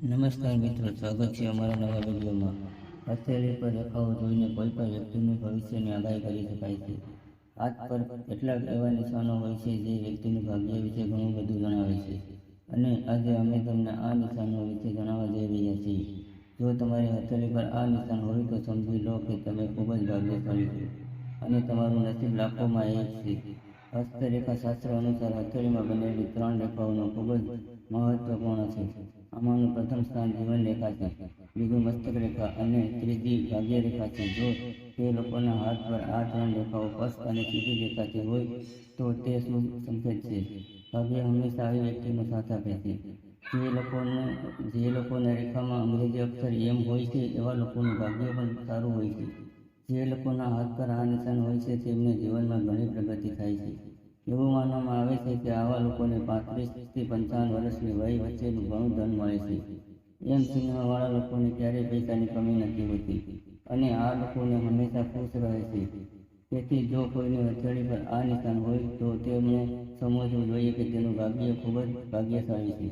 નમસ્કાર મિત્રો, સ્વાગત છે અમારા નવા વિડીયોમાં. હથેળી પર રેખાઓ જોઈને કોઈ પણ વ્યક્તિનું ભવિષ્યની આગાહી કરી શકાય છે. હાથ પર કેટલાક એવા નિશાનો હોય છે જે વ્યક્તિનું ભાગ્ય વિશે ઘણું બધું જણાવે છે, અને આજે અમે તમને આ નિશાનો વિશે જણાવવા જઈ રહ્યા છીએ. જો તમારી હથેળી પર આ નિશાન હોય તો સમજી લો કે તમે ખૂબ જ ભાગ્યશાળી છો અને તમારું નસીબ લાખોમાં એક છે. હસ્તરેખા શાસ્ત્ર અનુસાર હથેળીમાં બનેલી 3 રેખાઓનું ખૂબ જ મહત્વપૂર્ણ છે. આમાંનું પ્રથમ સ્થાન જીવન રેખા છે, બીજું મસ્તક રેખા અને ત્રીજી ભાગ્ય રેખા છે. જો તે લોકોના હાથ પર આ 3 રેખાઓ સ્પષ્ટ અને સીધી દેખાતી હોય તો તે શુભ સંકેત છે. ભાગ્ય હંમેશા આવી વ્યક્તિનો સાથ આપે છે. જે લોકોના રેખામાં અંગ્રેજી અક્ષર એમ હોય છે એવા લોકોનું ભાગ્ય પણ સારું હોય છે. જે લોકોના હાથ પર આ નિશાન હોય છે તેમને જીવનમાં ઘણી પ્રગતિ થાય છે. એવું માનવામાં આવે છે કે આવા લોકોને 35 થી 55 વર્ષની વય વચ્ચેનું ઘણું ધન મળે છે. એમ ચિહ્નવાળા લોકોને ક્યારેય પૈસાની કમી નથી હોતી અને આ લોકોને હંમેશા ખુશ રહે છે. તેથી જો કોઈની હથેળી પર આ નિશાન હોય તો તેમણે સમજવું જોઈએ કે તેનું ભાગ્ય ખૂબ જ ભાગ્યશાળી છે.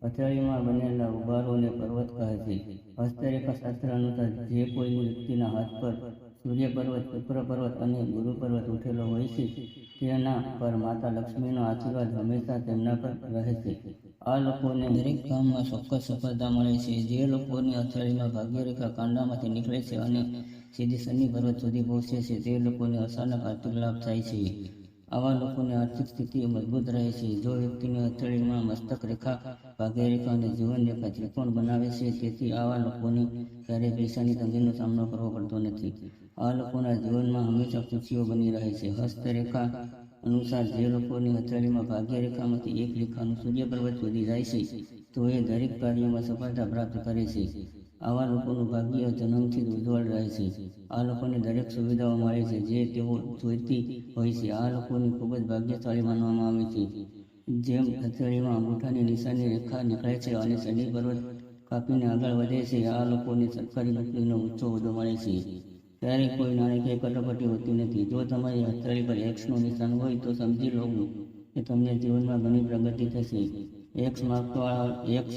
હથેળીમાં બનેલા ઉભારોને પર્વત કહે છે. હસ્તરેખા શાસ્ત્ર અનુસાર જે કોઈની વ્યક્તિના હાથ પર સૂર્ય પર્વત, શુક્ર પર્વત અને ગુરુ પર્વત ઉઠેલો હોય છે તેના પર માતા લક્ષ્મીનો આશીર્વાદ હંમેશા તેમના પર રહે છે. આ લોકોને દરેક કામમાં ચોક્કસ સફળતા મળે છે. જે લોકોની હથેળીમાં ભાગ્યરેખા કાંડામાંથી નીકળે છે અને સીધી શનિ પર્વત સુધી પહોંચે છે તે લોકોને અચાનક આર્થિક લાભ થાય છે. આવા લોકોની આર્થિક સ્થિતિ મજબૂત રહે છે. જો વ્યક્તિની હથેળીમાં મસ્તક રેખા, ભાગ્યરેખા અને જીવન રેખા ત્રિકોણ બનાવે છે, તેથી આવા લોકોને ક્યારેય પૈસાની તંગીનો સામનો કરવો પડતો નથી. આ લોકોના જીવનમાં હંમેશા ખુશીઓ બની રહે છે. હસ્તરેખા અનુસાર જે લોકોની હથેળીમાં ભાગ્યરેખામાંથી એક રેખાનું સૂર્ય પર્વત સુધી જાય છે તો એ દરેક કાર્યમાં સફળતા પ્રાપ્ત કરે છે. આવા લોકોનું ભાગ્ય જન્મથી ઉજ્જવળ રહે છે. આ લોકોને દરેક સુવિધાઓ મળે છે જે તેઓ જોઈતી હોય છે. આ લોકોને ખૂબ જ ભાગ્યશાળી માનવામાં આવે છે. જેમ હથેળીમાં અંગૂઠાની નિશાનની રેખા નીકળે છે અને શનિ પર્વત કાપીને આગળ વધે છે, આ લોકોને સરકારી નોકરીનો ઊંચો હોદ્દો મળે છે. ક્યારેય કોઈ નાણાકીય કટોકટી હોતી નથી. જો તમારી હથેળી પર એક્સનું નિશાન હોય તો સમજી લો કે તમને જીવનમાં ઘણી પ્રગતિ થશે. એક્સ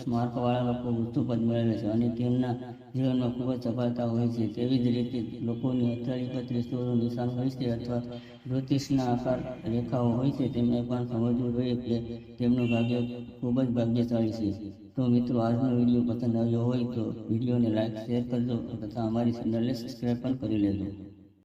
માર્કવાળા લોકો ઊંચું પદ મેળવે છે અને તેમના જીવનમાં ખૂબ જ સફળતા હોય છે. તેવી જ રીતે લોકોની હથેળી પર ત્રિશૂળનું નિશાન હોય છે અથવા જ્યોતિષના આકાર રેખાઓ હોય છે તેમને પણ સમજવું જોઈએ કે તેમનું ભાગ્ય ખૂબ જ ભાગ્યશાળી છે. તો મિત્રો, આજનો વિડીયો પસંદ આવ્યો હોય તો વિડીયોને લાઈક, શેર કરજો તથા અમારી ચેનલને સબસ્ક્રાઈબ પણ કરી લેજો.